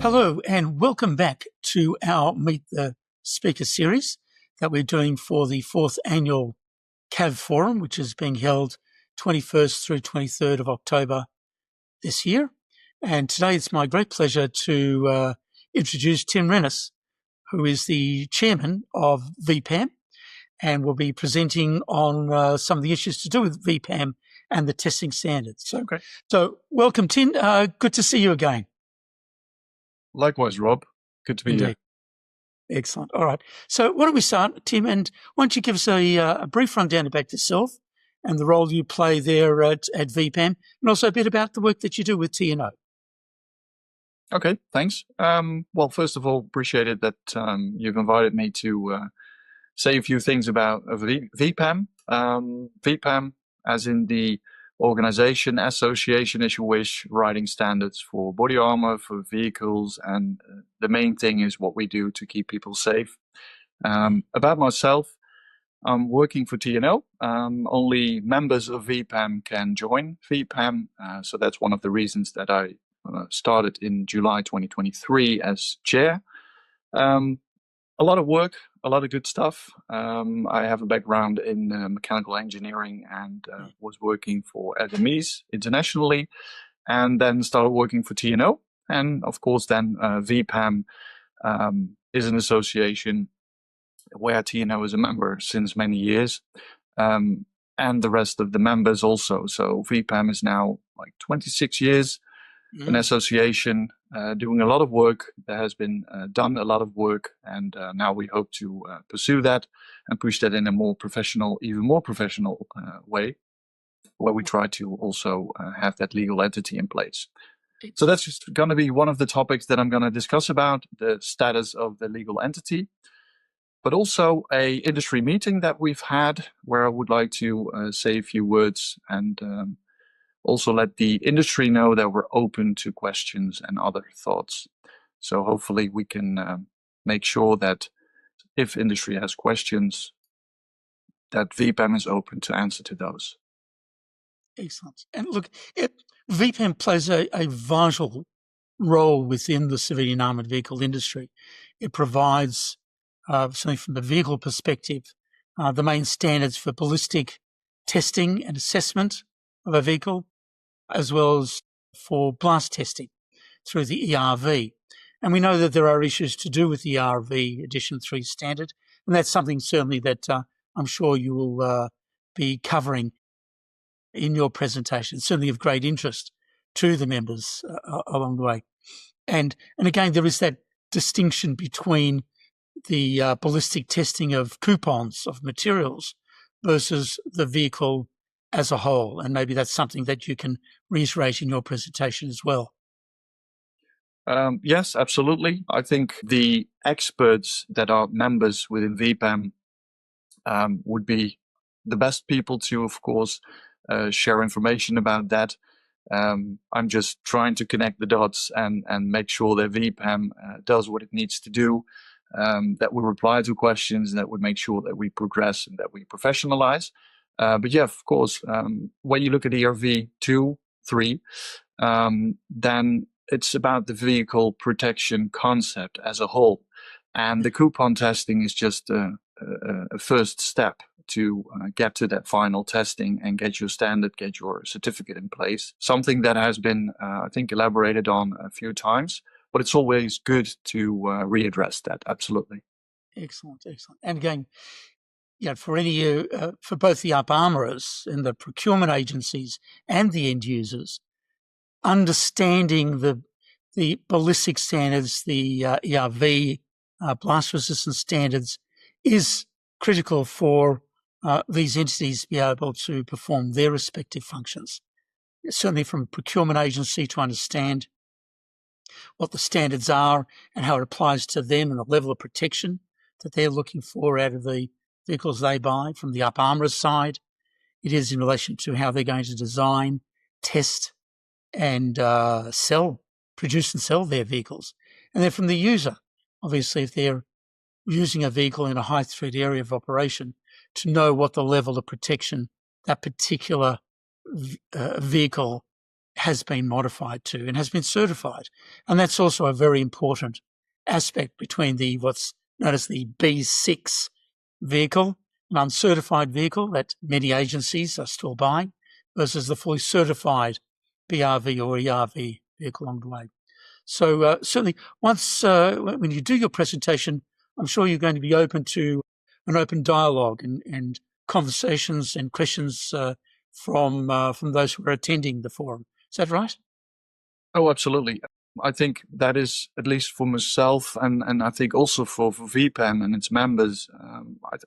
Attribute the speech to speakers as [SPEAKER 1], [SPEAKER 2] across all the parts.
[SPEAKER 1] Hello and welcome back to our Meet the Speaker series that we're doing for the 4th Annual CAV Forum, which is being held 21st through 23rd of October this year. And today it's my great pleasure to introduce Tim Renes, who is the chairman of VPAM and will be presenting on some of the issues to do with VPAM and the testing standards. So welcome, Tim. Good to see you again.
[SPEAKER 2] Likewise, Rob. Good to be here.
[SPEAKER 1] Excellent. All right. So why don't we start, Tim, and why don't you give us a brief rundown about yourself and the role you play there at VPAM, and also a bit about the work that you do with TNO.
[SPEAKER 2] Okay, thanks. Well, first of all, appreciate it that you've invited me to say a few things about VPAM. VPAM, as in the organization, association, as you wish, writing standards for body armor, for vehicles, and the main thing is what we do to keep people safe. About myself, I'm working for TNO. Only members of VPAM can join VPAM, so that's one of the reasons that I started in July 2023 as chair. A lot of work, a lot of good stuff. I have a background in mechanical engineering and was working for Hermes internationally, and then started working for TNO. And of course, then VPAM is an association where TNO is a member since many years, and the rest of the members also. So VPAM is now like 26 years, an association doing a lot of work. There has been done a lot of work, and now we hope to pursue that and push that in a more professional, even more professional way, where we try to also have that legal entity in place. So that's just going to be one of the topics that I'm going to discuss about, the status of the legal entity, but also a industry meeting that we've had where I would like to say a few words and also let the industry know that we're open to questions and other thoughts. So hopefully we can make sure that if industry has questions, that VPAM is open to answer to those.
[SPEAKER 1] Excellent. And look, VPAM plays a vital role within the civilian armoured vehicle industry. It provides, certainly from the vehicle perspective, the main standards for ballistic testing and assessment of a vehicle, as well as for blast testing through the ERV. And we know that there are issues to do with the ERV Edition 3 standard, and that's something certainly that I'm sure you will be covering in your presentation, certainly of great interest to the members along the way. And again, there is that distinction between the ballistic testing of coupons, of materials, versus the vehicle as a whole, and maybe that's something that you can reiterate in your presentation as well.
[SPEAKER 2] Yes, absolutely. I think the experts that are members within VPAM would be the best people to, of course, share information about that. I'm just trying to connect the dots and make sure that VPAM does what it needs to do, that we reply to questions, and that we make sure that we progress and that we professionalize. But yeah, of course, when you look at ERV 2, 3, then it's about the vehicle protection concept as a whole. And the coupon testing is just a first step to get to that final testing and get your standard, get your certificate in place. Something that has been, I think, elaborated on a few times, but it's always good to readdress that. Absolutely.
[SPEAKER 1] Excellent, excellent. And again, for for both the up armourers and the procurement agencies and the end users, understanding the ballistic standards, the ERV, blast resistance standards, is critical for these entities to be able to perform their respective functions. Certainly from a procurement agency to understand what the standards are and how it applies to them and the level of protection that they're looking for out of the vehicles they buy. From the up armourer's side, it is in relation to how they're going to design, test, and produce and sell their vehicles. And then from the user, obviously, if they're using a vehicle in a high threat area of operation, to know what the level of protection that particular vehicle has been modified to and has been certified. And that's also a very important aspect between the what's known as the B6 vehicle, an uncertified vehicle that many agencies are still buying, versus the fully certified BRV or ERV vehicle along the way. So certainly once when you do your presentation, I'm sure you're going to be open to an open dialogue and conversations and questions from those who are attending the forum. Is that right?
[SPEAKER 2] Oh, absolutely. I think that is, at least for myself, and I think also for VPAM and its members,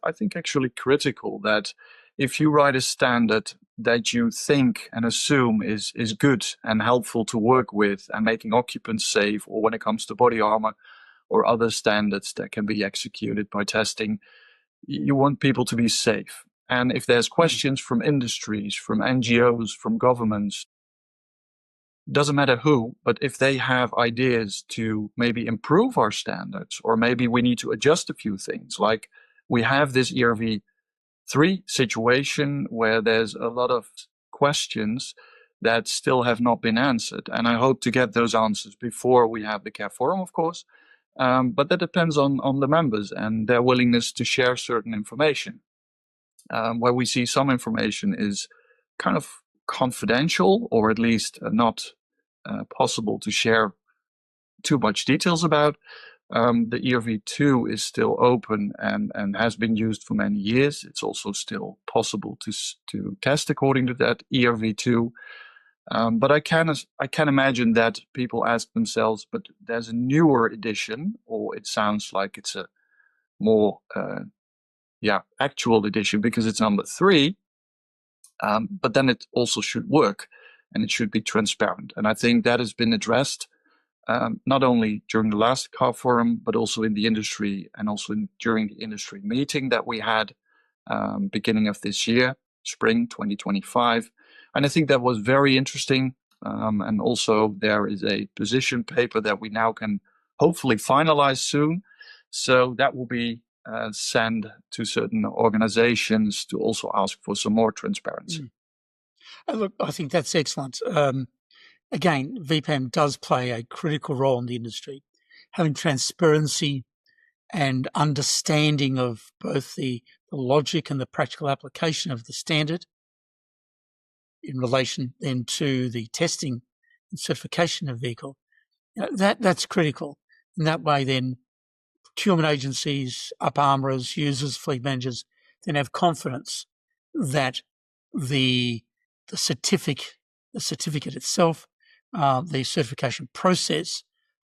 [SPEAKER 2] I think actually critical that if you write a standard that you think and assume is good and helpful to work with and making occupants safe, or when it comes to body armor or other standards that can be executed by testing, you want people to be safe. And if there's questions from industries, from NGOs, from governments, doesn't matter who, but if they have ideas to maybe improve our standards, or maybe we need to adjust a few things, like we have this ERV3 situation where there's a lot of questions that still have not been answered. And I hope to get those answers before we have the CAV Forum, of course. But that depends on the members and their willingness to share certain information. Where we see some information is kind of confidential, or at least not possible to share too much details about. The ERV2 is still open and has been used for many years. It's also still possible to test according to that ERV2. But I can imagine that people ask themselves, but there's a newer edition, or it sounds like it's a more actual edition because it's number 3. But then it also should work and it should be transparent. And I think that has been addressed not only during the last CAV Forum, but also in the industry, and also during the industry meeting that we had beginning of this year, spring 2025. And I think that was very interesting. And also there is a position paper that we now can hopefully finalize soon. So that will be sent to certain organizations to also ask for some more transparency.
[SPEAKER 1] Look, I think that's excellent. Again, VPAM does play a critical role in the industry. Having transparency and understanding of both the logic and the practical application of the standard in relation then to the testing and certification of vehicle, that's critical. In that way, then procurement agencies, up armourers, users, fleet managers then have confidence that the certificate itself, the certification process,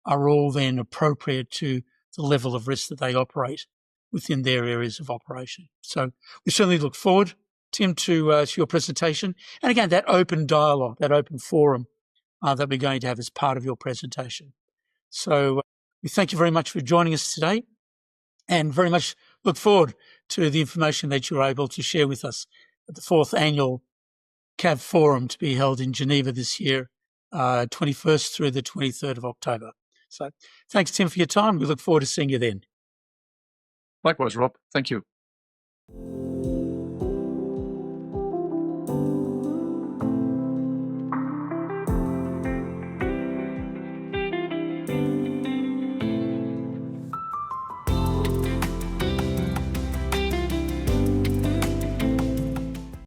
[SPEAKER 1] are all then appropriate to the level of risk that they operate within their areas of operation. So we certainly look forward, Tim, to your presentation. And again, that open dialogue, that open forum that we're going to have as part of your presentation. So we thank you very much for joining us today, and very much look forward to the information that you're able to share with us at the 4th Annual CAV Forum to be held in Geneva this year, 21st through the 23rd of October. So thanks, Tim, for your time. We look forward to seeing you then.
[SPEAKER 2] Likewise, Rob. Thank you.